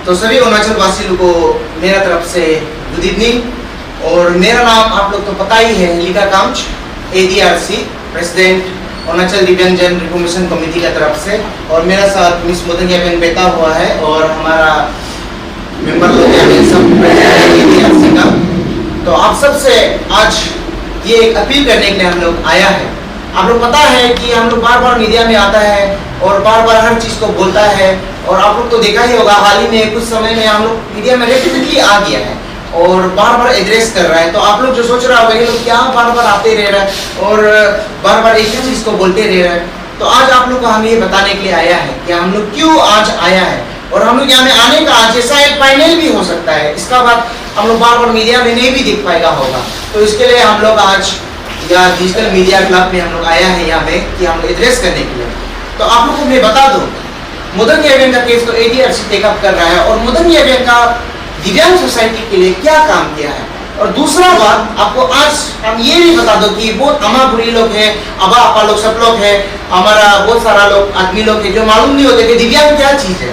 तो सभी अरुणाचल वासियों को मेरा तरफ से गुड इवनिंग। और मेरा नाम आप लोग तो पता ही है, लीका कामच, ADRC प्रेसिडेंट अरुणाचल दिव्यांगजन रिफॉर्मेशन कमेटी की तरफ से। और मेरा साथ मिस मोदन याबेन बैठा हुआ है और हमारा मेंबर लोग हैं सब ADRC का। तो आप सब से आज ये एक अपील करने के लिए हम लोग आया है। आप लोग पता है कि हम लोग बार बार मीडिया में आता है और बार बार हर चीज़ को बोलता है, और आप लोग तो देखा ही होगा हाल ही में कुछ समय में हम लोग मीडिया में रेगुलरली आ गया है और बार बार एड्रेस कर रहा है। तो आप लोग जो सोच रहा होगा ये लोग क्या बार बार आते रह रहा है और बार बार एक ही चीज़ को बोलते रह रहा है। तो आज आप लोग को हम ये बताने के लिए आया है कि हम लोग क्यों आज आया है, और हम लोग यहाँ में आने का आज ऐसा एक फाइनल भी हो सकता है, इसका बात हम लोग बार बार मीडिया में नहीं भी दिख पाएगा होगा। तो इसके लिए हम लोग आज या डिजिटल मीडिया क्लब में हम लोग आया है यहाँ पे कि हम लोग एड्रेस करने के लिए। तो आप लोगों को मैं बता दूं, मोदन याबेन का केस तो ADRC टेकअप कर रहा है और मोदन याबेन का दिव्यांग सोसाइटी के लिए क्या काम किया है। और दूसरा बात आपको आज हम ये भी बता दो कि बहुत अमाबुरी लोग हैं, अबा आपा लोग सब लोग हैं, हमारा बहुत सारा लोग आदमी लोग हैं जो मालूम नहीं होते कि दिव्यांग क्या चीज़ है।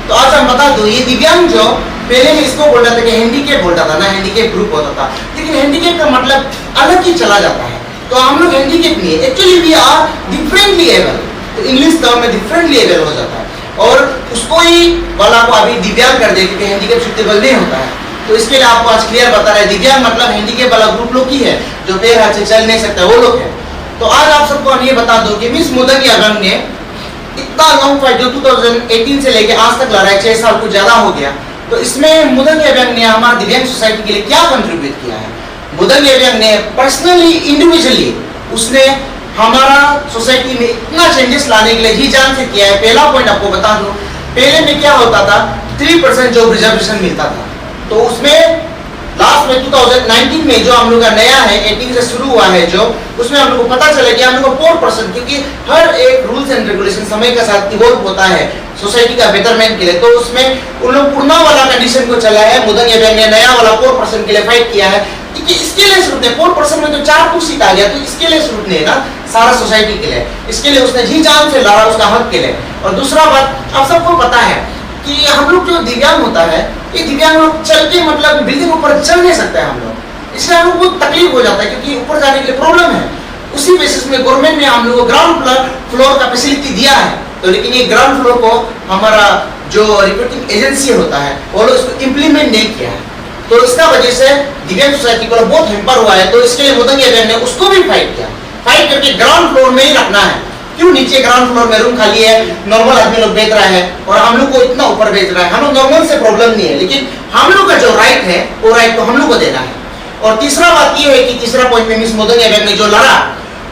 तो आज हम बता दो, ये दिव्यांग जो पहले में इसको बोलता था कि हैंडीकेप बोलता था ना, हैंडीकेप ग्रुप होता था, लेकिन हैंडीकेप का मतलब अलग ही चला जाता है। तो हम लोग हैंडीकेप नहीं है, actually we are differently able. तो इंग्लिश टर्म में डिफरेंटली एबल हो जाता है और उसको ही वाला को अभी दिव्यांग कर दे क्योंकि हैंडीकेप सुटेबल नहीं होता है। तो इसके लिए आपको आज क्लियर बता रहे हैं, दिव्यांग मतलब हैंडीकेप वाला ग्रुप लोग ही है जो पैर हाथ से चल नहीं सकता, वो लोग है। तो आज आप सबको हम ये बता दो कि मिस मोदन याबेन ने इतना लॉन्ग फाइट जो 2018 से लेके आज तक लड़ा है, 6 साल कुछ ज्यादा हो गया। तो इसमें मोदन याबेन ने हमारे दिव्यांग सोसाइटी के लिए क्या कंट्रीब्यूट किया है। मोदन याबेन ने पर्सनली इंडिविजुअली उसने हमारा सोसाइटी में इतना चेंजेस लाने के लिए जी जान से किया है। पहला पॉइंट आपको बता दूं, पहले में क्या होता था, 3% जो रिजर्वेशन मिलता था, तो उसमें लास्ट में 2019 में जो हम लोग का नया है 18 से शुरू हुआ है जो, उसमें हम लोग को पता चला कि हम लोग को 4%, क्योंकि हर एक रूल्स एंड रेगुलेशन समय के साथ इवॉल्व होता है सोसाइटी का बेटरमेंट के लिए। तो उसमें उन लोग पुराना वाला कंडीशन को चला है, मोदन याबेन ने नया वाला 4% के लिए फाइट किया है। क्योंकि इसके लिए शुरू नहीं, 4% में तो 4 कुछ सीट आ गया, तो इसके लिए शुरू नहीं है ना, सारा सोसाइटी के लिए। इसके लिए उसने जी जान से लड़ा उसका हक के लिए। और दूसरा बात आप सबको पता है कि हम लोग जो दिव्यांग होता है, ये दिव्यांग लोग चल के मतलब बिल्डिंग ऊपर चल नहीं सकते हम लोग, इसलिए हम लोग को तकलीफ हो जाता है क्योंकि ऊपर जाने के लिए प्रॉब्लम है। उसी बेसिस में गवर्नमेंट ने हम लोग को ग्राउंड फ्लोर का फैसिलिटी दिया है। तो लेकिन ये ग्राउंड फ्लोर को हमारा जो रिक्रूटिंग एजेंसी होता है वो लोग इसको इम्प्लीमेंट नहीं किया है, तो इसका वजह से दिव्यांग सोसाइटी को बहुत हेम्पर हुआ है। तो इसके लिए मोदन याबेन ने उसको भी फाइट किया, फाइट करके ग्राउंड फ्लोर में ही रखना है। क्यों नीचे ग्राउंड फ्लोर में रूम खाली है, नॉर्मल आदमी लोग बेच रहा है और हम लोग को इतना ऊपर बेच रहा है। हम लोग नॉर्मल से प्रॉब्लम नहीं है, लेकिन हम लोग का जो राइट है वो राइट तो हम लोग को देना है। और तीसरा बात ये है कि तीसरा पॉइंट में मिस मोदन याबेन ने जो लड़ा,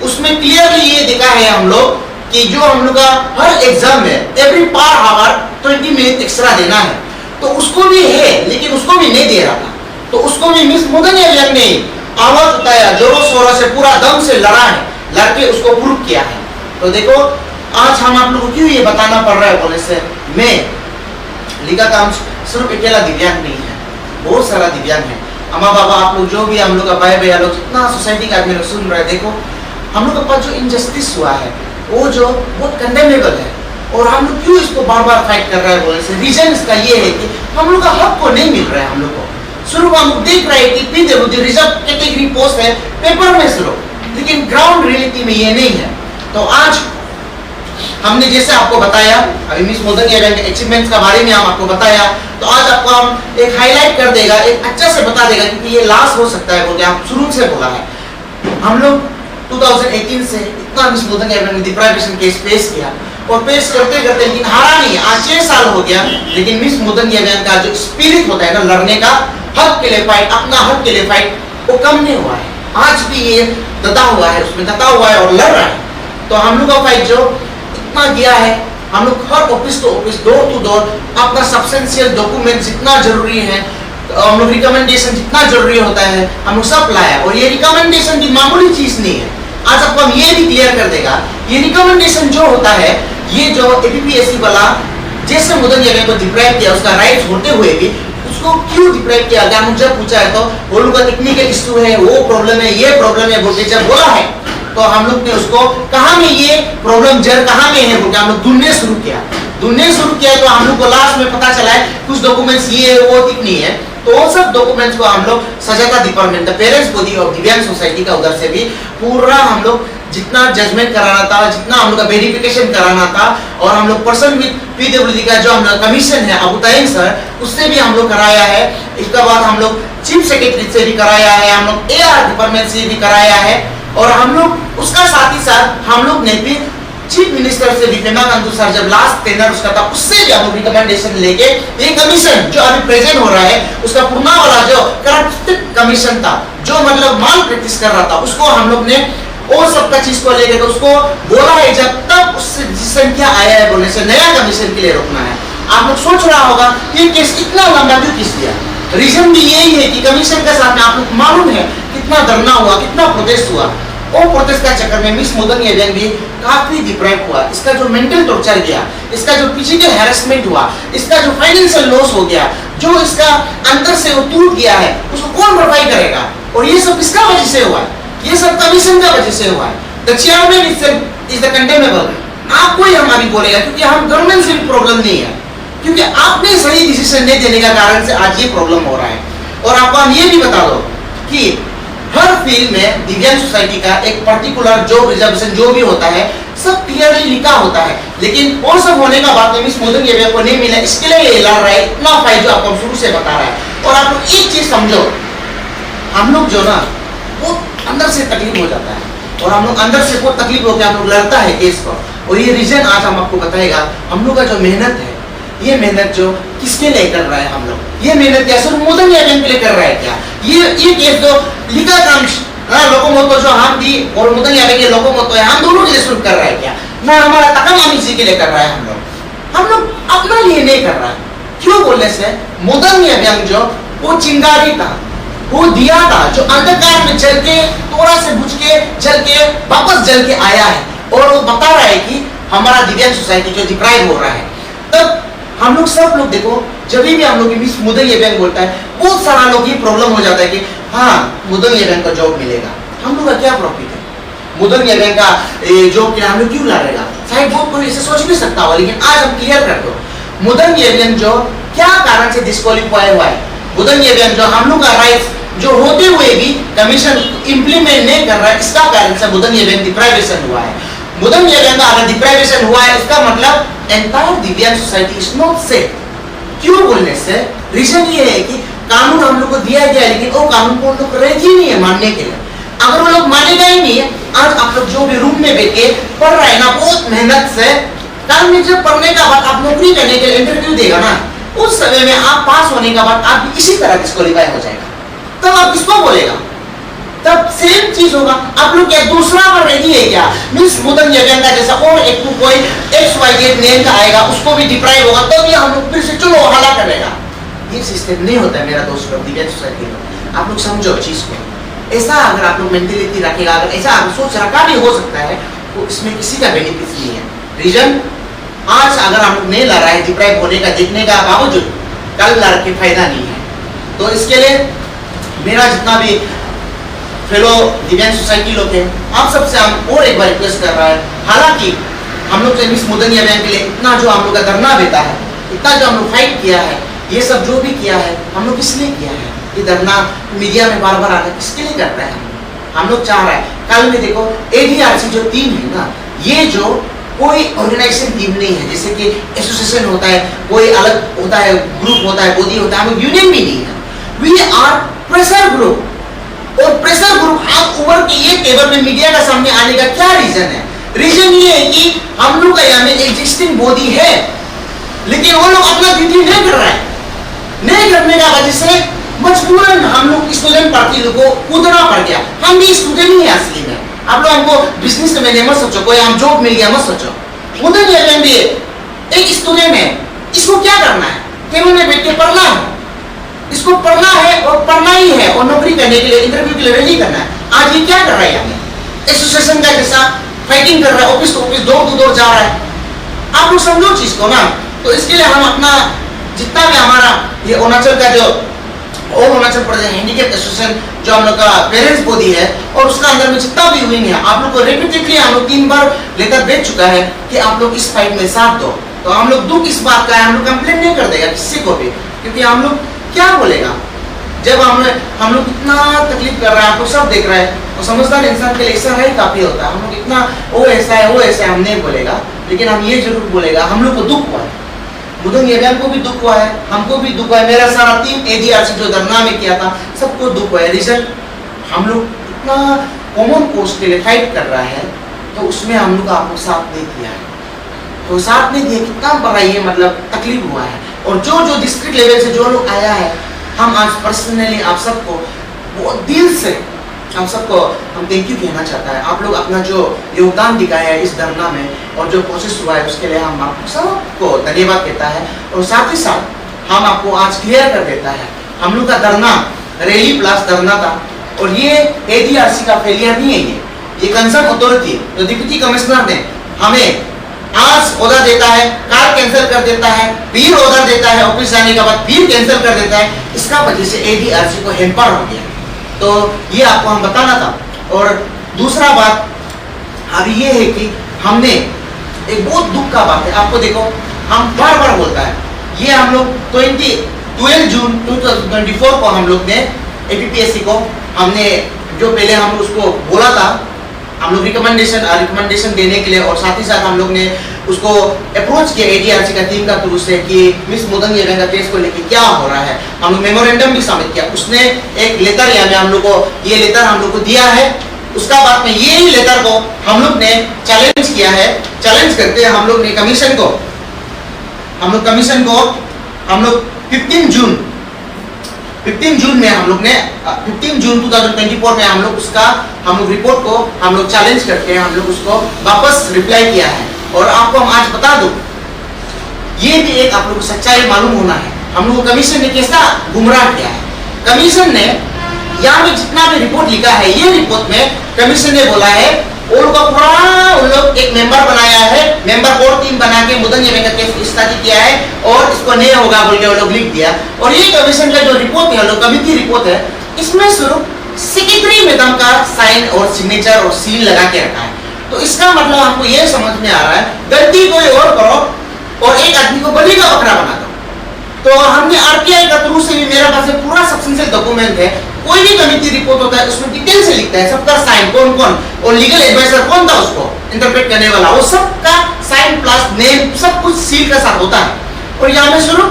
उसमें क्लियरली ये दिखा है हम लोग कि जो हम लोग का हर एग्जाम में every per hour 20 minute extra देना है, तो उसको भी है लेकिन उसको भी नहीं दे रहा था। तो उसको भी मिस मोदन याबेन ने आवाज उठाया, जोरों शोरों से पूरा दम से लड़ा है, लड़के उसको प्रूव किया है। तो देखो आज हम आप लोगों को क्यों ये बताना पड़ रहा है बोले से, मैं लीका कामच सिर्फ अकेला दिव्यांग नहीं है, बहुत सारा दिव्यांग है। अम्मा बाबा आप लोग जो भी हम लोग का भाई भैया लोग जितना सोसाइटी का आदमी लोग सुन रहे हैं, देखो हम लोग के पास जो इनजस्टिस हुआ है वो जो बहुत कंडेमेबल है, और हम लोग क्यों इसको बार बार फाइट कर रहे हैं बोले से, रीजन इसका ये है कि हम लोग का हक को नहीं मिल रहा है। हम लोग को शुरू हम लोग देख रहे हैं कि PWD रिजर्व कैटेगरी पोस्ट है पेपर में शुरू, लेकिन ग्राउंड रियलिटी में ये नहीं है। तो आज हमने जैसे आपको बताया, अभी मिस मोदन याबेन के अचीवमेंट्स के बारे में हम आपको बताया, तो आज आपको हम एक हाईलाइट कर देगा, एक अच्छा से बता देगा क्योंकि ये लास्ट हो सकता है बोलते आप शुरू से बोला है। हम लोग 2018 से इतना मिस मोदन याबेन ने डिप्राइवेशन केस पेश किया और पेश करते करते लेकिन हारा नहीं, आज 6 साल हो गया, लेकिन मिस मोदन याबेन का जो स्पिरिट होता है ना लड़ने का, हक के लिए फाइट, अपना हक के लिए फाइट, वो कम नहीं हुआ है। आज भी ये दता हुआ है, उसमें दता हुआ है और लड़ रहा है। तो हम लोग का फाइट जो इतना किया है, हम लोग हर office to office, door to door अपना सब्सटेंशियल डॉक्यूमेंट जितना जरूरी है, हम लोग रिकमेंडेशन जितना जरूरी होता है हम लोग सब लाया। और ये रिकमेंडेशन भी मामूली चीज नहीं है, आज आपको हम ये भी क्लियर कर देगा। ये रिकमेंडेशन जो होता है, ये जो APPSC वाला जैसे मोदन याबेन को डिप्राइव किया, उसका राइट्स होते हुए भी उसको क्यों डिप्राइव किया गया, मुझे पूछा है तो वो लोग का टेक्निकल इशू है, वो प्रॉब्लम है, ये प्रॉब्लम है बोल जब बोला है, तो हम लोग ने उसको कहाँ में ये प्रॉब्लम जड़ कहाँ में है बोल हम लोग ढूंढने शुरू किया। ढूंढने शुरू किया तो हम लोग को लास्ट में पता चला है कुछ डॉक्यूमेंट्स ये वो ठीक नहीं है, तो वो सब डॉक्यूमेंट्स को हम लोग सजाता डिपार्टमेंट पेरेंट्स बॉडी और दिव्यांग सोसाइटी का उधर से भी पूरा हम लोग जितना जजमेंट कराना था, जितना हम लोग का वेरिफिकेशन कराना था, और हम लोग पर्सन विद पीडब्ल्यूडी का जो हम लोग कमीशन है अबू ताइम सर, उससे भी हम लोग कराया है। इसके बाद हम लोग चीफ सेक्रेटरी से भी कराया है, हम लोग एआर डिपार्टमेंट से भी कराया है, और हम लोग उसका साथ ही साथ हम लोग ने भी चीफ मिनिस्टर से भी पेमा खांडू सर जब लास्ट टेंडर उसका था उससे भी हम लोग रिकमेंडेशन लेके ये कमीशन जो अभी प्रेजेंट हो रहा है उसका पुराना वाला जो करप्टेड कमीशन था, जो मतलब माल प्रैक्टिस कर रहा था, उसको हम लोग ने वो सबका चीज को लेकर तो उसको बोला है जब तक उससे जिस संख्या आया है बोलने से नया कमीशन के लिए रोकना है। आप लोग सोच रहा होगा ये केस इतना लंबा क्यों किस दिया, रीजन भी यही है कि कमीशन के साथ में आप लोग मालूम है कितना धरना हुआ, कितना प्रोटेस्ट हुआ। वो प्रोटेस्ट का चक्कर में मिस मोदन एवियन भी काफी डिप्राइव हुआ, इसका जो मेंटल टॉर्चर गया, इसका जो फिजिकल हैरेसमेंट हुआ, इसका जो फाइनेंशियल लॉस हो गया, जो इसका अंदर से वो टूट गया है, उसको कौन भरपाई करेगा? और ये सब किसका वजह से हुआ है? ये सब कमीशन का वजह से हुआ है। The chairman is the condemnable. आपको ही हमारी बोलेगा क्योंकि हम गवर्नमेंट से भी प्रॉब्लम नहीं है, क्योंकि आपने सही डिसीजन नहीं देने का कारण से आज ये प्रॉब्लम हो रहा है। और आपको हम ये भी बता दो कि हर फील्ड में दिव्यांग सोसाइटी का एक पर्टिकुलर जॉब रिजर्वेशन जो भी होता है सब क्लियरली लिखा होता है, लेकिन वो सब होने का बाद में मिस मोदन एवियन को नहीं मिला, इसके लिए ये लड़ रहा है, इतना फाइट जो आपको शुरू से बता रहा है। और आप लोग एक चीज समझो, हम लोग जो ना वो अंदर से तकलीफ हो जाता है, और हम लोग अंदर से बहुत तकलीफ होकर हम लोग लड़ता है केस को, और ये रीजन आज हम आपको बताएगा। हम लोग का जो मेहनत है, ये मेहनत जो किसके लिए कर रहा है, हम लोग ये मेहनत क्या सिर्फ मोदन एवियन के लिए कर रहा है क्या? ये केस जो लिखा काम लोकोमोटो जो हम भी और मोदन एवियन के लोकोमोटो है, हम दोनों के लिए शुरू कर रहा है क्या? ना हमारा तकामामी जी के लिए कर रहा है। हम लोग अपना लिए नहीं कर रहा है। क्यों बोलने से मोदन एवियन जो वो चिंगारी था, वो दिया था जो अंधकार में जल के थोड़ा से बुझ के जल के वापस जल के आया है, और वो बता रहा है कि हमारा दिव्यांग सोसाइटी जो डिप्राइव हो रहा है। तब हम लोग सब लोग देखो, जब भी हम लोग मिस मोदन एवियन बोलता है, बहुत सारा लोग ये प्रॉब्लम हो जाता है कि हाँ मोदन एवियन का जॉब मिलेगा, हम लोग का क्या प्रॉफिट है? मोदन एवियन का जॉब के लिए हम लोग क्यों लड़ेगा? शायद बहुत कोई इसे सोच भी सकता हो, लेकिन आज हम क्लियर कर दो, मोदन एवियन जो क्या कारण से डिस्क्वालीफाई हुआ है, मोदन एवियन जो हम लोग का राइट्स जो होते हुए भी कमीशन इंप्लीमेंट नहीं कर रहा है, इसका कारण से मोदन एवियन डिप्राइवेशन हुआ है। मोदन एवियन का अगर डिप्राइवेशन हुआ है, इसका मतलब एंटायर दिव्यांग सोसाइटी इज नॉट सेफ। क्यों बोलने से रीजन ये है कि कानून हम लोग को दिया गया, लेकिन वो कानून को लोग रेडी नहीं है मानने के लिए। अगर वो लोग मानेगा ही नहीं है, आज आप लोग जो भी रूम में बैठ के पढ़ रहे हैं ना बहुत मेहनत से, कल में जब पढ़ने का बाद आप नौकरी करने के लिए इंटरव्यू देगा ना, उस समय में आप पास होने का बाद आप इसी तरह डिस्क्वालीफाई हो जाएगा, तब आप किसको बोलेगा? तब सेम चीज होगा। आप लोग क्या दूसरा पर रेडी है क्या? मिस मोदन एवियन का जैसा और एक कोई XYZ नेम का आएगा, उसको भी डिप्राइव होगा, तब भी हम लोग फिर से चलो हला करेगा। ये सिस्टम नहीं होता है मेरा दोस्त लोग, दिव्यांग सोसाइटी में। आप लोग समझो चीज को, ऐसा अगर आप लोग मेंटेलिटी रखेगा, अगर ऐसा आप सोच रखा भी हो सकता है, तो इसमें किसी का बेनिफिट नहीं है। रीजन आज अगर हम लोग नहीं लड़ रहा है डिप्राइव होने का देखने का बावजूद, कल लड़ के फायदा नहीं है। तो इसके लिए मेरा जितना भी फेलो दिव्यांग सोसाइटी लोग हैं, आप सबसे हम और एक बार रिक्वेस्ट कर रहा है, हालांकि हम लोग मिस मोदन एवियन के लिए इतना जो हम लोग का धरना देता है, इतना जो हम लोग फाइट किया है, ये सब जो भी किया है हम लोग किस लिए किया है? ये धरना मीडिया में बार बार आकर किसके लिए करता है? हम लोग चाह रहे हैं कल में देखो ADRC जो टीम है ना, ये जो कोई ऑर्गेनाइजेशन टीम नहीं है, जैसे कि एसोसिएशन होता है, कोई अलग होता है, ग्रुप होता है, बॉडी होता है, हम लोग यूनियन भी नहीं है। वी आर प्रेशर ग्रुप, और प्रेशर ग्रुप आप उभर के ये टेबल में मीडिया का सामने आने का क्या रीजन है? रीजन ये है कि हम लोग का यहाँ में एग्जिस्टिंग बॉडी है, लेकिन वो लोग अपना ड्यूटी नहीं कर रहा है। नहीं करने का वजह से मजबूरन हम लोग स्टूडेंट पार्टी को कूदना पड़ गया। हम भी स्टूडेंट ही है असली में। आप लोग हमको बिजनेस में मत सोचो, कोई हम जॉब मिल गया मत सोचो। मोदन एवियन भी एक स्टूडेंट है, इसको क्या करना है? टेबल में बैठ के पढ़ना है, इसको पढ़ना है और पढ़ना ही है, और नौकरी करने के लिए इंटरव्यू के लिए रेडी करना है। आज ये क्या कर रहा है? हमें एसोसिएशन का जैसा फाइटिंग कर रहा है, office to office door to door जा रहा है। आप लोग समझो चीज को ना। तो इसके लिए हम अपना जितना भी हमारा ये अरुणाचल का जो और अरुणाचल प्रदेश हैंडीकैप एसोसिएशन जो हम लोग का पेरेंट्स बॉडी है, और उसका अंदर में जितना भी विंग है, आप लोग को रिपीटेडली हम लोग 3 बार लेकर भेज चुका है कि आप लोग इस फाइट में साथ दो। तो हम लोग दुख इस बात का है, हम लोग कंप्लेन नहीं कर देगा किसी को भी, क्योंकि हम लोग क्या बोलेगा जब हम लोग इतना तकलीफ कर रहे हैं, आपको सब देख रहा है, और समझदार इंसान के लिए ऐसा है काफी होता है। हम लोग इतना वो ऐसा है हम नहीं बोलेगा, लेकिन हम ये जरूर बोलेगा हम लोग को दुख हुआ है, मुदंग येवेंग को भी दुख हुआ है, हमको भी दुख हुआ है, मेरा सारा टीम एडीआरसी जो धरना में किया था सबको दुख हुआ है। रिजल्ट हम लोग इतना कॉमन कोर्स के लिए फाइट कर रहा है, तो उसमें हम लोग आपको साथ नहीं दिया है, तो साथ नहीं दिया, कितना बड़ा ये मतलब तकलीफ हुआ है। और जो डिस्ट्रिक्ट लेवल से जो लोग आया है, हम आज पर्सनली आप सबको बहुत दिल से हम सबको हम थैंक यू कहना चाहता है। आप लोग अपना जो योगदान दिखाया है इस धरना में और जो प्रोसेस हुआ है उसके लिए हम आप सबको धन्यवाद कहता है। और साथ ही साथ हम आपको आज क्लियर कर देता है, हम लोग का धरना रैली प्लस धरना था, और ये एडीआरसी का फेलियर नहीं है, ये कंसर्न अथॉरिटी जो डिप्टी कमिश्नर ने हमें आज ऑर्डर देता है, कार कैंसिल कर देता है, फिर ऑर्डर देता है, ऑफिस जाने के बाद फिर कैंसिल कर देता है, इसका वजह से एडीआरसी को हैम्पर हो गया। तो ये आपको हम बताना था। और दूसरा बात अभी ये है कि हमने एक बहुत दुख का बात है, आपको देखो हम बार बार बोलता है, ये हम लोग 12 जून 2024 को हम लोग ने एपीपीएससी को हमने जो पहले हम उसको बोला था, हम लोग रिकमेंडेशन देने के लिए, और साथ ही साथ हम लोग ने उसको अप्रोच किया एडीआरसी का टीम का थ्रू से कि मिस मुदंग येवेंग का केस को लेके क्या हो रहा है। हम लोग मेमोरेंडम भी सबमिट किया, उसने एक लेटर यानी हम लोग को ये लेटर हम लोग को दिया है। उसका बाद में ये लेटर को हम लोग ने चैलेंज किया है, चैलेंज करते हैं हम लोग ने कमीशन को 15 जून में हम लोग ने 15 जून 2024 में हम लोग रिपोर्ट को हम लोग चैलेंज करके हम लोग उसको वापस रिप्लाई किया है। और आपको हम आज बता दूं, ये भी एक आप लोग को सच्चाई मालूम होना है, हम लोग कमीशन ने कैसा गुमराह किया है। कमीशन ने यहाँ में जितना भी रिपोर्ट लिखा है, ये रिपोर्ट में कमीशन ने बोला है उन लोग एक मेंबर बनाया है, मेंबर कोर टीम बना के मुदंग येवेंग का केस स्टडी किया है और इसको नहीं होगा बोल के वो लोग लिख दिया। और ये कमीशन का जो रिपोर्ट है, कमिटी रिपोर्ट है, इसमें सिर्फ सेक्रेटरी मैडम का साइन और सिग्नेचर और सील लगा के रखा है। तो इसका मतलब हमको ये समझ में आ रहा है, गलती कोई और करो और एक आदमी को बलि का बकरा बना दो। तो हमने आरटीआई का थ्रू से भी, मेरे पास पूरा सब्सटेंशियल डॉक्यूमेंट है, कोई भी कमिटी रिपोर्ट होता है उसमें डिटेल से लिखता है सबका साइन, कौन कौन और लीगल एडवाइजर कौन था उसको इंटरप्रेट करने वाला, वो सबका साइन प्लस नेम सब कुछ सील के साथ होता है। और यहाँ में शुरू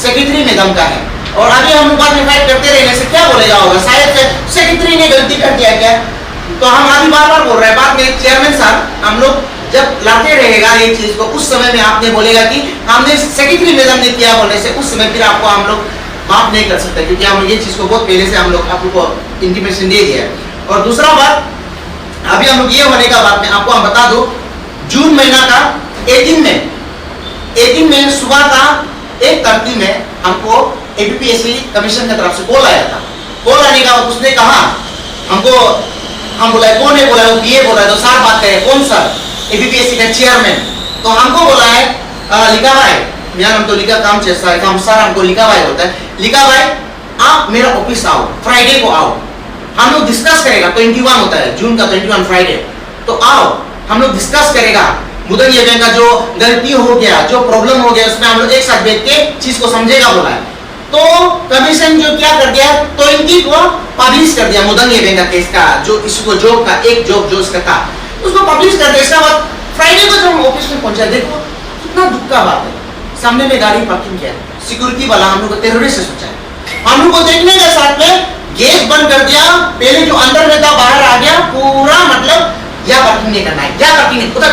सेक्रेटरी मैडम का है। और आगे हम लोग बाद में फाइट करते रहने से क्या बोलेगा होगा, शायद सेक्रेटरी ने गलती कर दिया क्या। तो हम अभी बार बार बोल रहे हैं, बाद में चेयरमैन साहब हम लोग जब लाते रहेगा ये चीज को, उस समय में आपने बोलेगा कि हमने सेक्रेटरी मैडम ने किया बोलने से, उस समय फिर आपको हम लोग माफ नहीं कर सकते, क्योंकि हम ये चीज को बहुत पहले से हम लोग आपको इंटीमेशन दे दिया है। और दूसरा बात, अभी हम लोग ये होने का बात में आपको हम बता दो, जून महीना का 18 में सुबह का 1:30 में हमको एपीपीएससी कमीशन की तरफ से कॉल आया था। कॉल आने का उसने कहा हमको, हम बोला कौन है, बोला वो बीए बोला, तो सर बात करे, कौन सर, एपीपीएससी का चेयरमैन। तो हमको बोला है लिखा भाई, मेरा नाम तो लिखा काम चेसा है, हम सर हमको लिखा भाई होता है, लिखा भाई आप मेरा ऑफिस आओ, फ्राइडे को आओ, हम लोग डिस्कस करेगा। 21 होता है जून का, 21 फ्राइडे, तो आओ हम लोग डिस्कस करेगा मुदंग येवेंग का जो गलती हो गया, जो प्रॉब्लम हो गया, उसमें हम लोग एक साथ बैठ के चीज को समझेगा बोला है। तो कमीशन जो क्या कर दिया, 20 को पब्लिश कर दिया मुदंग येवेंग का केस का, जो इसको जॉब का एक जॉब जो इसका था उसको पब्लिश कर दिया। इसका बाद फ्राइडे को जब हम ऑफिस में पहुंचा, देखो कितना दुख का बात है, सामने में गाड़ी पार्किंग किया, सिक्योरिटी वाला हम लोग को टेररिस्ट सोचा है, हम लोग को देखने के साथ में गेट बंद कर दिया, पहले जो अंदर में था बाहर आ गया, पूरा मतलब या पार्किंग नहीं करना है, क्या पार्किंग नहीं खुदा।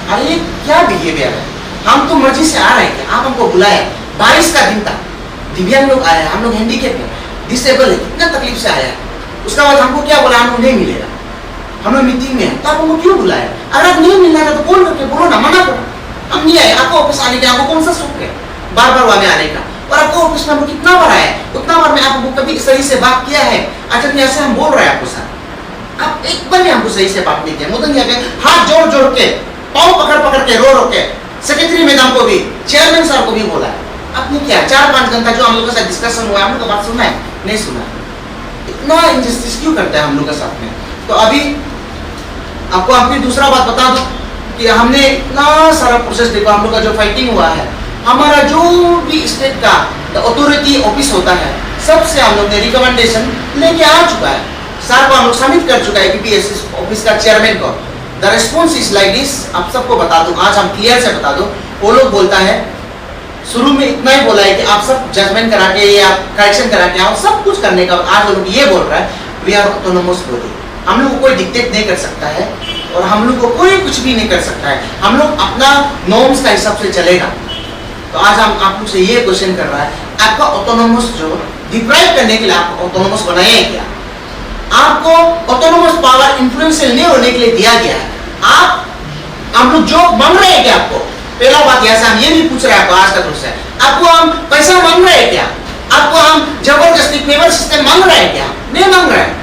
अरे क्या बिहेवियर है, हम तो मर्जी से आ रहे थे, आप हमको बुलाए, बारिश का दिन था, दिव्यांग लोग आए, हम लोग हैंडीकैप है, डिसेबल है, कितना तकलीफ से आया। उसका बाद हमको क्या बोला, हमको नहीं मिलेगा, हम लोग मीटिंग में है, तो आप हमको क्यों बुलाया, अगर नहीं मिलना था तो कॉल करके बोलो ना, मना करो, हम नहीं आए। आपको ऑफिस आने के आपको कौन सा सुख है बार बार वहां आने का, और आपको ऑफिस में हमको कितना बार आया, उतना बार में आपको कभी सही से बात किया है। अच्छा ऐसे हम बोल रहे हैं आपको सर, आप एक बार भी हमको सही से बात नहीं किया। मुदंग येवेंग हाथ जोड़ जोड़ के, पाँव पकड़ पकड़ के, रो रो के सेक्रेटरी मैडम को भी, चेयरमैन सर को भी बोला है, आपने क्या 4-5 घंटा जो हम लोग के साथ डिस्कशन हुआ, हम लोग का बात सुना है, नहीं सुना। इतना इनजस्टिस क्यों करता है हम लोग के साथ में। तो अभी आपको हम फिर दूसरा बात बता दूं कि हमने इतना सारा प्रोसेस देखा, हम लोग का जो फाइटिंग हुआ है, हमारा जो भी स्टेट का अथॉरिटी ऑफिस होता है, सबसे हम लोग ने रिकमेंडेशन लेके आ चुका है, सर को हम लोग सबमिट कर चुका है पीपीएससी ऑफिस का चेयरमैन को। The response is like this. आप सबको बता दूं, आज हम क्लियर से बता दूं, वो लोग बोलता है शुरू में इतना ही बोला है कि आप सब जजमेंट करा के या करेक्शन करा के आओ, सब कुछ करने का। आज वो लोग ये बोल रहा है वी आर ऑटोनोमस बॉडी, हम लोग को कोई डिक्टेट नहीं कर सकता है और हम लोग को कोई कुछ भी नहीं कर सकता है, हम लोग अपना नॉर्म्स का हिसाब से चलेगा। तो आज हम आप लोग से ये क्वेश्चन कर रहा है, आपका ऑटोनोमस जो डिप्राइव करने के लिए आपको ऑटोनोमस बनाया है क्या? आपको ऑटोनोमस पावर इन्फ्लुएंशियल नहीं होने के लिए दिया गया है। आप हम लोग जो मांग रहे हैं क्या आपको? पहला बात यहाँ से हम ये भी पूछ रहे हैं आपको आज का क्वेश्चन, आपको हम पैसा मांग रहे हैं क्या? आपको हम जबरदस्ती पेमेंट सिस्टम मांग रहे हैं क्या? नहीं मांग रहे हैं।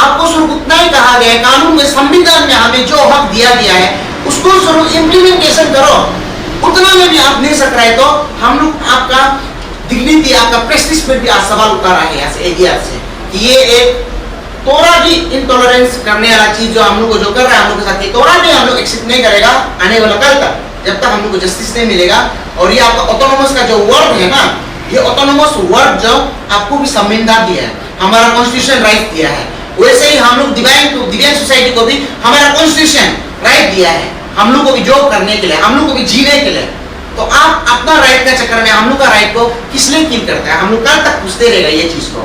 आपको सिर्फ उतना ही कहा गया है, कानून में संविधान में हमें जो हक दिया गया है उसको सिर्फ इम्प्लीमेंटेशन करो। उतना में भी आप नहीं सक रहे तो हम लोग आपका डिग्निटी, आपका प्रेस्टीज पर भी आज सवाल उठा रहा है यहाँ से एडीआर से कि ये एक थोड़ा भी इनटॉलरेंस करने वाला चीज जो हम लोग को जो कर रहा है हम लोग के साथ, थोड़ा भी हम लोग एक्सेप्ट नहीं करेगा आने वाला कल तक, जब तक हम लोग को जस्टिस नहीं मिलेगा। और ये आपका ऑटोनोमस का जो वर्ड है ना, ये ऑटोनोमस वर्ड जो आपको भी संविधान दिया है, हमारा कॉन्स्टिट्यूशन राइट दिया है, वैसे ही हम लोग दिव्यांग सोसाइटी को भी हमारा कॉन्स्टिट्यूशन राइट दिया है, हम लोग को भी जॉब करने के लिए, हम लोग को भी जीने के लिए। तो आप अपना राइट का चक्कर में हम लोग का राइट को किस लिए किल करते हैं? हम लोग कल तक पूछते रहेगा ये चीज को।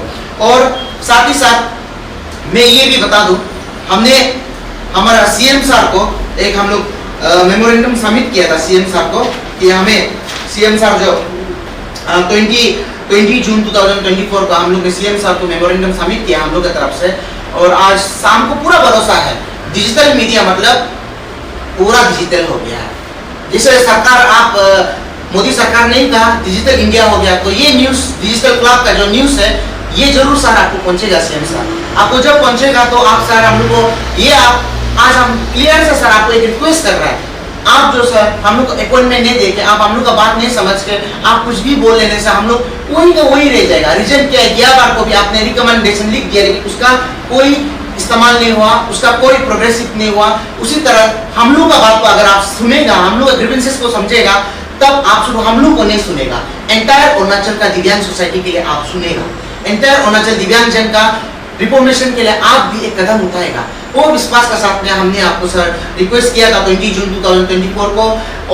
और साथ ही साथ मैं ये भी बता दूं, हमने हमारा सीएम साहब को एक हम लोग मेमोरेंडम सबमिट किया था सीएम साहब को कि हमें सीएम साहब जो 20 जून 2024 को हम लोग ने सीएम साहब को मेमोरेंडम सबमिट किया हम लोग की तरफ से। और आज शाम को पूरा भरोसा है, डिजिटल मीडिया मतलब पूरा डिजिटल हो गया है। जिसे सरकार आप मोदी सरकार ने कहा डिजिटल इंडिया हो गया, तो ये न्यूज़ डिजिटल क्लब का जो न्यूज़ है ये जरूर सर आपको पहुंचेगा। सीएम साहब आपको जब पहुंचेगा तो आप सर हम लोग को ये आप आज हम क्लियर से सर आपको एक रिक्वेस्ट कर रहा है, आप जो सर हम लोग को अपॉइंटमेंट नहीं देके, आप हम लोग का बात नहीं समझ के आप कुछ भी बोल लेने से हम लोग वही का वही रह जाएगा। रीजन क्या है, 11 बार को भी आपने रिकमेंडेशन लिख दिया लेकिन उसका कोई इस्तेमाल नहीं हुआ, उसका कोई प्रोग्रेसिव नहीं हुआ। उसी तरह हम लोग का बात को अगर आप सुनेगा, हम लोग ग्रीवेंसेस को समझेगा, तब आप सिर्फ हम लोग को नहीं सुनेगा, एंटायर अरुणाचल का दिव्यांग सोसाइटी के लिए आप सुनेगा, एंटायर अरुणाचल दिव्यांग जन का रिफॉर्मेशन के लिए आप भी एक कदम उठाएगा। वो विश्वास का साथ में हमने आपको सर रिक्वेस्ट किया था 20 जून 2024 को,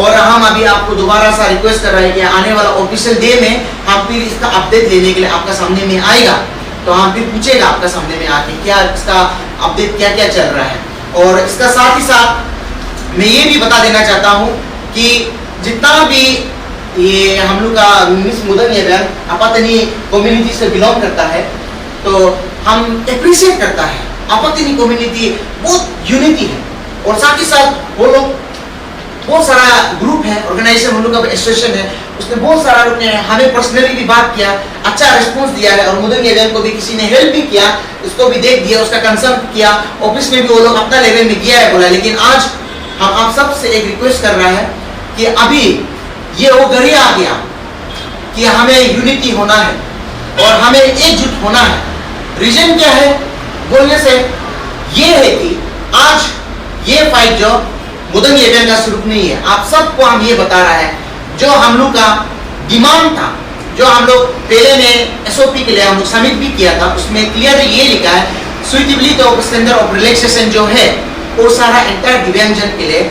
और हम अभी आपको दोबारा सा रिक्वेस्ट कर रहे हैं कि आने वाला ऑफिशियल डे में हम फिर इसका अपडेट लेने के लिए आपका सामने में आएगा, तो हम फिर पूछेगा आपका सामने में आके क्या इसका अपडेट क्या क्या चल रहा है। और इसका साथ ही साथ मैं ये भी बता देना चाहता हूँ कि जितना भी ये हम लोग का मिस मुदन ये अपतनी कम्युनिटी से बिलोंग करता है, तो हम अप्रिशिएट करता है। अपतनी कम्युनिटी बहुत यूनिटी है, और साथ ही साथ वो लोग बहुत सारा ग्रुप है, ऑर्गेनाइजेशन हम लोग का एसोसिएशन है, उसने बहुत सारा लोग ने हमें पर्सनली भी बात किया, अच्छा रिस्पॉन्स दिया है। और मुदन ये को भी किसी ने हेल्प भी किया, उसको भी देख दिया, उसका कंसर्न किया, ऑफिस में भी वो लोग अपना लेवल में किया है बोला। लेकिन आज हम आप सब से एक रिक्वेस्ट कर रहा है कि अभी ये वो घड़ी आ गया कि हमें यूनिटी होना है और हमें एकजुट होना है। रीजन क्या है बोलने से ये है कि आज ये फाइट जो मुदन एवियन का स्वरूप नहीं है, आप सबको हम ये बता रहा है, जो हम लोग का डिमांड था, जो हम लोग पहले ने एसओपी के लिए हम लोग सबमिट भी किया था, उसमें क्लियर ये लिखा है suitability of standard of relaxation जो है वो सारा एंटायर दिव्यांगजन के लिए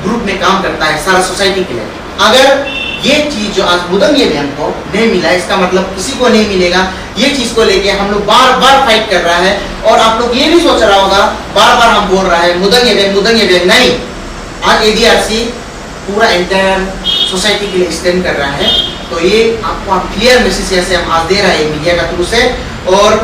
ग्रुप में काम करता है, सारा सोसाइटी के लिए। अगर ये चीज जो आज मुदन एवियन को नहीं मिला, इसका मतलब किसी को नहीं मिलेगा। ये चीज को लेके हम लोग बार बार फाइट कर रहा है, और आप लोग ये भी सोच रहा होगा बार बार हम बोल रहा है मुदन एवियन नहीं। आज एडीआरसी पूरा एंटायर सोसाइटी के लिए स्टैंड कर रहा है, तो ये आपको आप क्लियर मैसेज ऐसे हम आज दे रहे हैं मीडिया का थ्रू से। और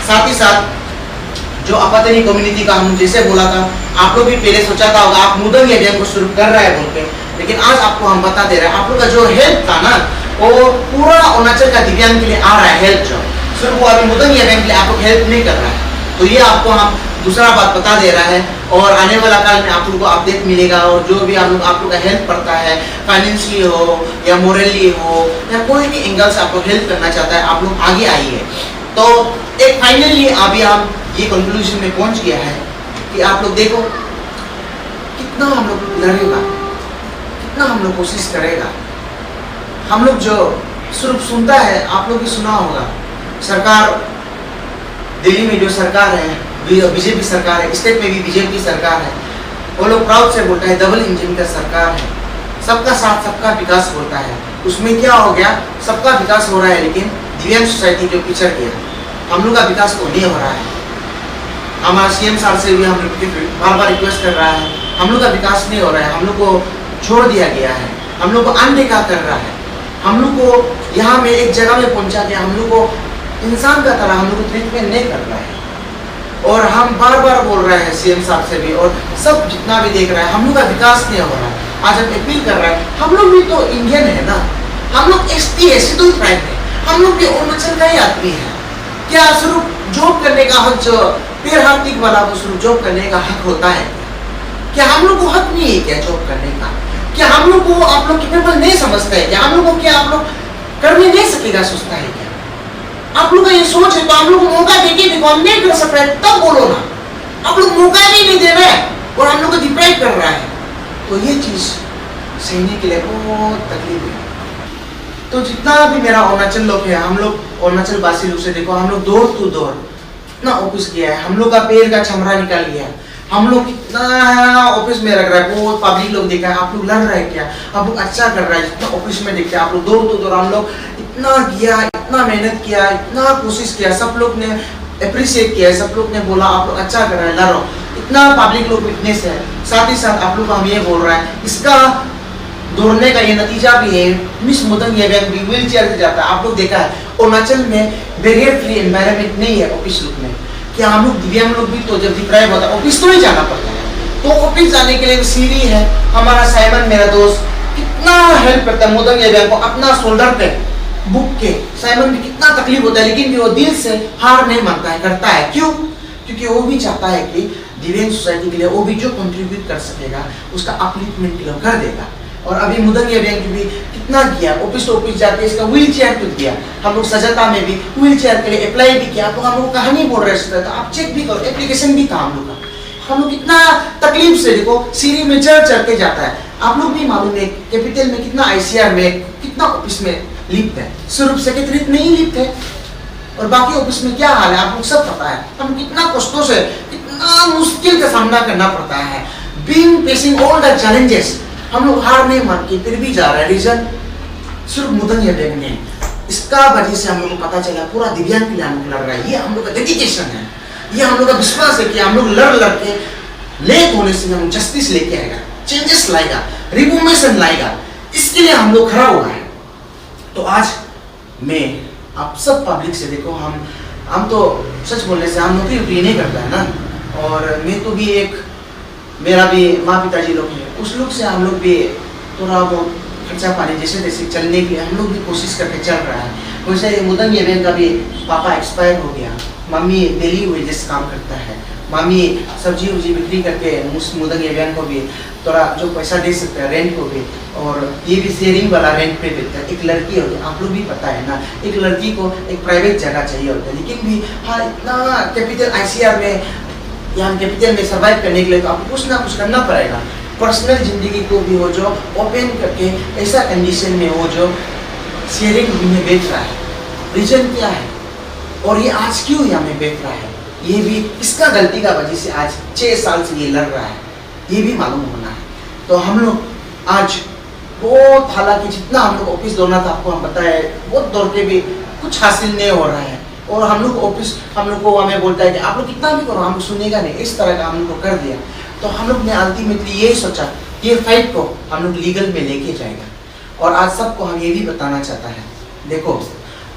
साथ ही साथ जो अपतनी कम्युनिटी का हम जैसे बोला था, आप लोग भी पहले सोचा था होगा आप मुदन एवियन को शुरू कर रहा है बोल के, लेकिन आज आपको हम बता दे रहे हैं आप लोग का जो हेल्प था ना वो पूरा अरुणाचल का दिव्यांग के लिए आ रहा है हेल्प, जो सिर्फ वो अभी मुदन एवियन के लिए आप लोग हेल्प नहीं कर रहा है। तो ये आपको हम दूसरा बात बता दे रहा है, और आने वाला काल में आप लोगों को अपडेट मिलेगा। और जो भी आप लोग का हेल्प पड़ता है, फाइनेंशियली हो या मोरली हो या कोई भी एंगल से आपको हेल्प करना चाहता है, आप लोग आगे आइए। तो एक फाइनली अभी हम ये कंक्लूजन में पहुंच गया है कि आप लोग देखो कि कितना हम लोग लड़ेगा, कितना हम लोग कोशिश करेगा। हम लोग जो सिर्फ सुनता है, आप लोग भी सुना होगा, सरकार दिल्ली में जो सरकार है बीजेपी सरकार है, स्टेट में भी बीजेपी सरकार है, वो लोग प्राउड से बोलता है डबल इंजन का सरकार है, सबका साथ सबका विकास बोलता है। उसमें क्या हो गया, सबका विकास हो रहा है लेकिन दिव्यांग सोसाइटी जो पिछड़ गया, हम लोग का विकास तो नहीं हो रहा है। हमारा सीएम साहब से भी हम लोग बार बार रिक्वेस्ट कर रहा है, हम लोग का विकास नहीं हो रहा है, हम लोग को छोड़ दिया गया है, हम लोग को अनदेखा कर रहा है, हम लोग को यहाँ में एक जगह में पहुँचा के हम लोग को इंसान का तरह हम लोग को ट्रीटमेंट नहीं कर रहा है। और हम बार बार बोल रहे हैं सीएम साहब से भी और सब जितना भी देख रहा है, हम लोग का विकास नहीं हो रहा है। आज हम अपील कर रहे हैं, हम लोग भी तो इंडियन है ना, हम लोग एसटी है, शेड्यूल ट्राइब है, हम लोग भी अरुणाचल का ही आदमी है। क्या सिर्फ जॉब करने का हक, जो पेड़ हार्दिक वाला को सिर्फ जॉब करने का हक होता है क्या? हम लोग को हक नहीं है क्या जॉब करने का? क्या हम लोग को आप लोग कैपेबल नहीं समझते हैं क्या? हम लोग को क्या आप लोग करने नहीं सकेगा सोचता है क्या? आप लोग का ये सोच है तो हम लोग को मौका देके देखो, हम नहीं कर सकते तब बोलो ना। आप लोग मौका भी नहीं दे रहे हैं और हम लोग को डिप्राइव कर रहा है, तो ये चीज सहने के लिए बहुत तकलीफ है। तो जितना भी मेरा अरुणाचल लोग है, हम लोग अरुणाचल वासी लोग से देखो, हम लोग दौड़ टू दौड़ इतना ऑफिस किया है, हम लोग का पेड़ का छमरा निकाल लिया, हम लोग कितना ऑफिस में लग रहा है, बहुत पब्लिक लोग देखा है, आप लोग लड़ रहे हैं क्या, आप लोग अच्छा कर रहा है, जितना ऑफिस में देखते हैं आप लोग दौड़ टू दौड़, हम लोग इतना किया, इतना मेहनत किया, इतना कोशिश किया, सब लोग ने अप्रिशिएट किया, सब लोग ने बोला आप लोग अच्छा कर रहे हैं, लड़ो, इतना पब्लिक लोग विटनेस है। साथ ही साथ आप लोग को हम ये बोल रहे हैं, इसका दौड़ने का ये नतीजा भी है, मिस मुदंग येबेंग भी व्हील चेयर से जाता है। आप लोग देखा है अरुणाचल में बैरियर फ्री एनवायरनमेंट नहीं है ऑफिस लोग में, क्या हम लोग दिव्यांग लोग भी तो जब डिप्राइव होता है ऑफिस तो ही जाना पड़ता है, तो ऑफिस जाने के लिए सीढ़ी है। हमारा साइमन मेरा दोस्त कितना हेल्प करता है मुदंग येबेंग को, अपना शोल्डर पे बुक के, साइमन भी कितना तकलीफ होता है लेकिन भी वो दिल से हार नहीं मानता है, करता है। क्यों? क्योंकि वो भी चाहता है कि दिव्यांग सोसाइटी के लिए वो भी जो कंट्रीब्यूट कर सकेगा उसका अपलिफ्टमेंट के लिए कर देगा। और अभी मुदंग येबेंग भी कितना किया, ऑफिस टू ऑफिस जाके इसका व्हील चेयर तो दिया, हम लोग सजाता में भी व्हील चेयर के लिए अप्लाई भी किया, तो हम लोग कहानी बोल रहे हैं, तो आप चेक भी करो, एप्लीकेशन भी था हम लोग का। हम लोग कितना तकलीफ से देखो सीढ़ी में चढ़ के जाता है। आप लोग भी मालूम है कैपिटल में कितना आईसीआर में कितना ऑफिस में लिफ्ट है, सिर्फ सेक्रेटरी नहीं लिफ्ट है और बाकी ऑफिस में क्या हाल है आप लोग सब पता है। हम कितना कष्टों से कितना मुश्किल का सामना करना पड़ता है, being facing all the challenges, हम लोग हार नहीं मान के फिर भी जा रहा है। रीजन सिर्फ मुदंग येबेंग ने, इसका वजह से हम लोग को पता चला पूरा दिव्यांग के लिए हम लोग लड़ रहा है। ये हम लोग का डेडिकेशन है, ये हम लोग का विश्वास है कि हम लोग लड़ के लेट होने से हम जस्टिस लेके आएगा, चेंजेस लाएगा, रिफॉर्मेशन लाएगा, इसके लिए हम लोग खड़ा हुआ है। तो आज मैं आप सब पब्लिक से देखो, हम तो सच बोलने से हम नौकरी नहीं करता है ना, और मैं तो भी एक, मेरा भी माँ पिताजी लोग हैं, उस लोग से हम लोग भी थोड़ा बहुत खर्चा पानी जैसे तैसे चलने की हम लोग भी कोशिश करके चल रहा है। वैसे मुदंग येबेंग का भी पापा एक्सपायर हो गया, मम्मी डेली वेजेस काम करता है, मम्मी सब्जी उब्जी बिक्री करके मुदंग येबेंग को भी थोड़ा जो पैसा दे सकते हैं रेंट को भी, और ये भी शेयरिंग वाला रेंट पे देता है। एक लड़की होती है, आप लोग भी पता है ना, एक लड़की को एक प्राइवेट जगह चाहिए होता है, लेकिन भी हाँ इतना कैपिटल आईसीआर में या कैपिटल में सर्वाइव करने के लिए तो आपको कुछ ना कुछ करना पड़ेगा। पर्सनल जिंदगी को भी हो जो ओपन करके ऐसा कंडीशन में हो जो शेयरिंग में बेच रहा है, रीजन क्या है और ये आज क्यों यहाँ में बेच रहा है, ये भी इसका गलती का वजह से आज 6 साल से ये लड़ रहा है, ये भी मालूम होना है। तो हम लोग आज बहुत, हालांकि जितना हम लोग ऑफिस दौड़ना था आपको हम बताए, बहुत दौड़ के भी कुछ हासिल नहीं हो रहा है। और हम लोग ऑफिस, हम लोग को हमें बोलता है कि आप लोग कितना भी करो हम सुनेगा नहीं, इस तरह का हम लोग को कर दिया। तो हम लोग ने अल्टीमेटली ये सोचा ये फाइट को हम लोग लीगल में लेके जाएगा। और आज सबको हम ये भी बताना चाहता है, देखो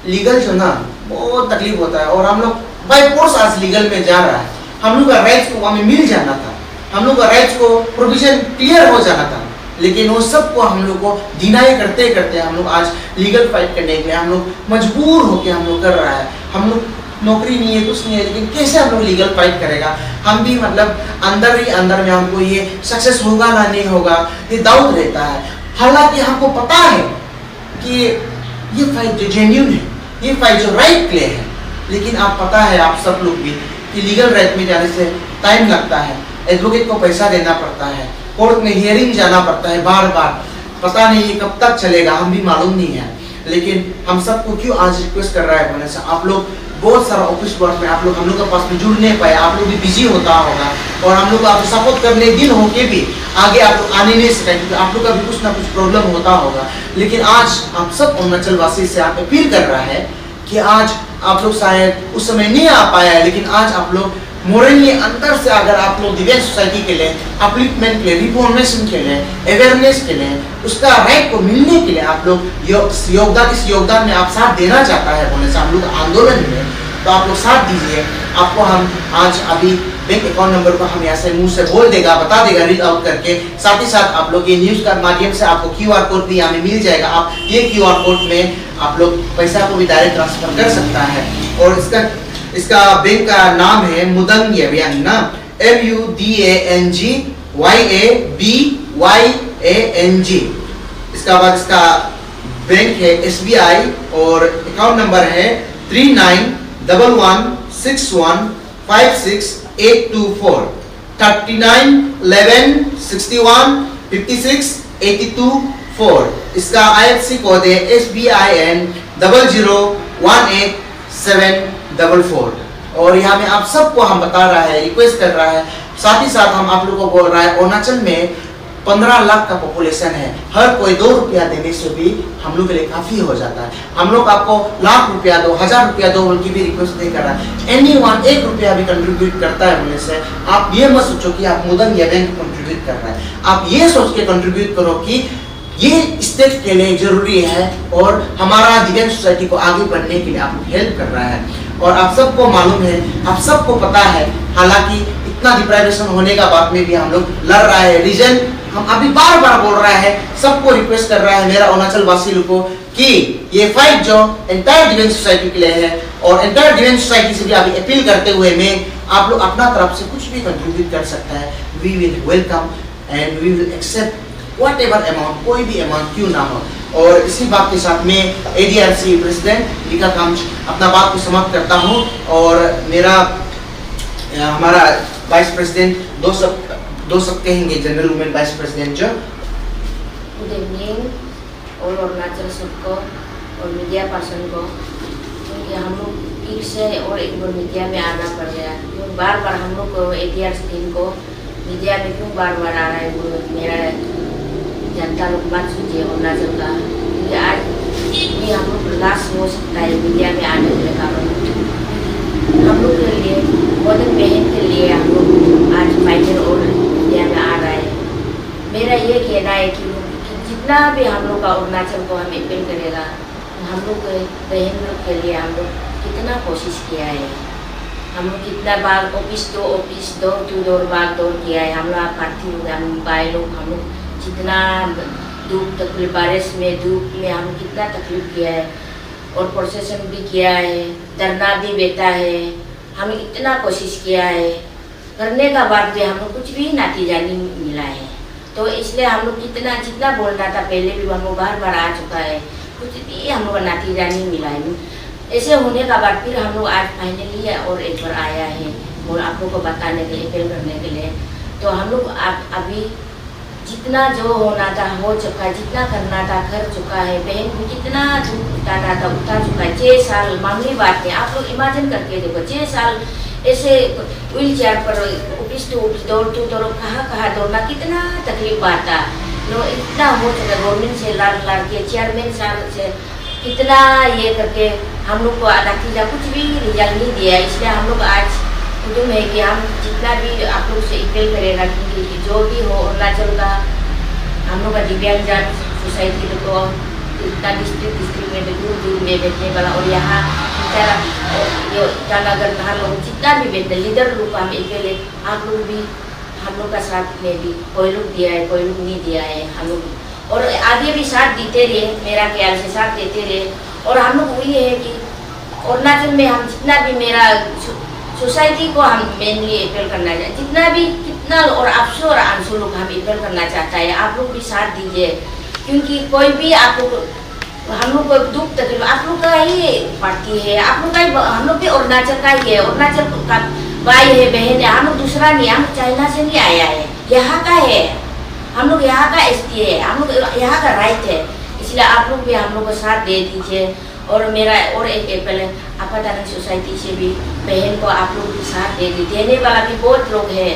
लीगल जो ना बहुत तकलीफ होता है, और हम लोग बाय फोर्स आज लीगल में जा रहा है। हम लोग का राइट्स को हमें मिल जाना था, हम लोग का राइट्स को प्रोविजन क्लियर हो जाना था, लेकिन वो सबको हम लोग को डिनाई करते करते हम लोग आज लीगल फाइट करने के लिए हम लोग मजबूर होकर हम लोग कर रहा है। हम लोग नौकरी नहीं है, कुछ नहीं है, लेकिन कैसे हम लोग लीगल फाइट करेगा। हम भी मतलब अंदर ही अंदर में हमको ये सक्सेस होगा ना नहीं होगा ये डाउट रहता है। हालांकि हमको पता है कि ये फाइट जो जेन्युइन है, ये फाइट जो राइट प्ले है, लेकिन आप पता है आप सब लोग भी कि लीगल राइट में जाने से टाइम लगता है, एडवोकेट को पैसा देना पड़ता है, कोर्ट में हियरिंग जाना पड़ता है बार बार, पता नहीं ये कब तक चलेगा, हम भी मालूम नहीं है। लेकिन हम सबको क्यों आज रिक्वेस्ट कर रहा है बोलने से, आप लोग बहुत सारा ऑफिस वर्क में आप लोग हम लोग के पास में जुड़ नहीं पाए, आप लोग भी बिजी होता होगा और हम लोग आपको सपोर्ट करने दिन होके भी आगे आप लोग आने नहीं सके क्योंकि आप लोग का भी कुछ ना कुछ प्रॉब्लम होता होगा। लेकिन आज आप सब अरुणाचल वासी से आप अपील कर रहा है कि आज आप लोग शायद उस समय नहीं आ पाया है, लेकिन आज आप लोग मोरली अंदर से अगर आप लोग दिव्यांग सोसाइटी के लिए अपलिफ्टमेंट के लिए, रिफॉर्मेशन के लिए, अवेयरनेस के लिए, उसका राइट को मिलने के लिए आप लोग इस योगदान में आप साथ देना चाहता है बोलने से हम लोग आंदोलन में, तो आप लोग साथ दीजिए। आपको हम आज अभी बैंक अकाउंट नंबर को हम यहाँ से मुंह से बोल देगा, बता देगा रीड आउट करके। साथ ही साथ आप लोग ये न्यूज का माध्यम से आपको QR कोड भी हमें मिल जाएगा, आप ये QR कोड में आप लोग पैसा को भी डायरेक्ट ट्रांसफर कर सकता है। और इसका बैंक का नाम है मुदंग यव्यांग ना, MUDANGYABYANG। इसका बाद इसका बैंक है SBI और अकाउंट नंबर है 3911615684 3911615682 इसका IFSC कोड है SBIN 001874। और यहाँ में आप सबको हम बता रहा है, रिक्वेस्ट कर रहा है, साथ ही साथ हम आप लोगों को बोल रहा है अरुणाचल में 15 लाख का पॉपुलेशन है, हर कोई 2 रुपया देने से भी हम लोग के लिए काफी हो जाता है। हम लोग आपको लाख रुपया दो, 1000 रुपया दो उनकी भी रिक्वेस्ट नहीं कर रहा है। एनीवन 1 रुपया भी कंट्रीब्यूट करता है बोलने से आप ये मत सोचो कि आप मुदंग यव्यांग कंट्रीब्यूट कर रहा है, आप ये सोच के कंट्रीब्यूट करो कि ये स्टेट के लिए जरूरी है और हमारा दिव्यांग सोसाइटी को आगे बढ़ने के लिए आप हेल्प कर रहा है। और आप सबको मालूम है, आप सबको पता है, हालांकि इतना डिप्राइवेशन होने का बाद में भी हम लोग लड़ रहा है। रीजन हम अभी बार बार बोल रहा है, सबको रिक्वेस्ट कर रहा है मेरा अरुणाचल वासी लोग को कि ये फाइट जो एंटायर दिव्यांग सोसाइटी के लिए है और एंटायर दिव्यांग सोसाइटी से भी अभी अपील करते हुए मैं आप लोग अपना तरफ से कुछ भी कंट्रीब्यूट कर सकता है। We will welcome and we will accept whatever amount, कोई भी अमाउंट क्यों ना हो। और इसी बात के साथ में ADRC प्रेसिडेंट लीका कामच अपना बात को समाप्त करता हूँ और मेरा हमारा वाइस प्रेसिडेंट दो सब कहेंगे, जनरल वुमेन वाइस प्रेसिडेंट जो। गुड इवनिंग और अरुणाचल सबको और मीडिया पर्सन को, क्योंकि हम लोग फिर से और एक बार मीडिया में आना पड़ गया, क्योंकि बार बार हम लोग को ADRC टीम को मीडिया में क्यों बार बार आ रहा है, वो मेरा जनता लोग मत सोचिए अरुणाचल का, क्योंकि आज भी हम लोग लास्ट हो सकता है मीडिया में आने के कारण। हम लोग के लिए मदन बहन के लिए हम लोग आज फाइटर और मीडिया में आ रहा है। मेरा ये कहना है कि जितना भी हम लोग का अरुणाचल को हम अपील करेगा, हम लोग बहन लोग के लिए हम लोग कितना कोशिश किया है, हम लोग कितना बार ऑफिस दौड़ टू दौड़ भाग दौड़ किया है, हम लोग पार्टी हम भाई लोग हम लोग जितना धूप तकलीफ, बारिश में धूप में हम कितना तकलीफ किया है और प्रोसेसन भी किया है, धरना भी बैठा है, हम इतना कोशिश किया है, करने का बाद भी हम लोग कुछ भी नतीजा नहीं मिला है। तो इसलिए हम लोग जितना बोलना था पहले भी हम लोग बार बार आ चुका है, कुछ भी हम लोग नतीजा नहीं मिला है। ऐसे होने का बाद फिर हम लोग आज फाइनली और एक बार आया है और आप लोग को बताने के लिए, अपील करने के लिए। तो हम लोग अभी जितना जो होना था हो चुका है, जितना करना था कर चुका है। बहन भी कितना दुख उठाना था उठा चुका है। 6 साल मामूली बात है, आप लोग इमेजिन करके देखो, 6 साल ऐसे व्हील चेयर पर ऑफिस टू ऑफिस दौड़ कहाँ दौड़ना, कितना तकलीफ बात था। इतना हो चुका, गवर्नमेंट से लड़ के चेयरमैन साहब से कितना ये करके हम लोग को नतीजा कुछ भी रिजल्ट नहीं दिया। इसलिए हम लोग आज उद्यम है कि हम जितना भी आप लोग से अपील करेगा कि जो भी हो अरुणाचल का, हम लोग का दिव्यांगजन सोसाइटी को इतना डिस्ट्रिक्ट में दूर में बैठने वाला और यहाँ ईटानगर कहाँ लोग जितना भी बैठते लीडर लोग हम अपील है, आप लोग भी हम लोग का साथ में भी कोई लोग दिया है, कोई लोग नहीं दिया है, हम लोग और आगे भी साथ देते रहे, मेरा ख्याल से साथ देते रहे। और हम लोग वही है कि अरुणाचल में हम जितना भी मेरा सोसाइटी को हम मेनली अपील करना चाहिए, जितना भी कितना और आपसो और आंसू लोग हम अपील करना चाहता है, आप लोग भी साथ दीजिए। क्योंकि कोई भी आप लोग हम लोग को दुख तकलीफ आप लोग का ही पार्टी है, आप लोग का हम लोग भी अरुणाचल का ही है, अरुणाचल का भाई है बहन है, हम लोग दूसरा नहीं, हम चाइना से नहीं आया है, यहाँ का है। हम लोग यहाँ का एसटी है, हम लोग यहाँ का राइट है, इसलिए आप लोग भी हम लोग को साथ दे दीजिए। और मेरा और एक एप्पल है, आपादानी सोसाइटी से भी बहन को आप लोग भी साथ दे दीजिए, देने वाला भी बहुत लोग हैं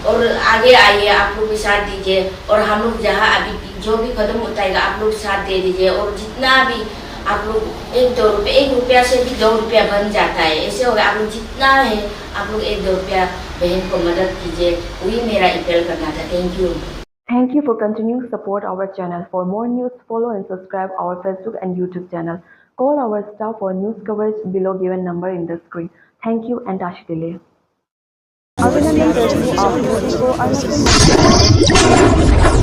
और आगे आइए, आप लोग भी साथ दीजिए। और हम लोग जहाँ अभी जो भी कदम उठाएगा आप लोग साथ दे दीजिए। और जितना भी आप लोग 1 रुपया से भी 2 रुपया बन जाता है, ऐसे होगा। आप लोग जितना है आप लोग 1-2 रुपया बहन को मदद कीजिए, वही मेरा अपील करना था। Thank you. Thank you for continuing to support our channel. For more news, follow and subscribe our Facebook and YouTube channel. Call our staff for news coverage below given number in the screen. Thank you and Tashi Delay. अभिनंदन करती हूँ आप सभी को।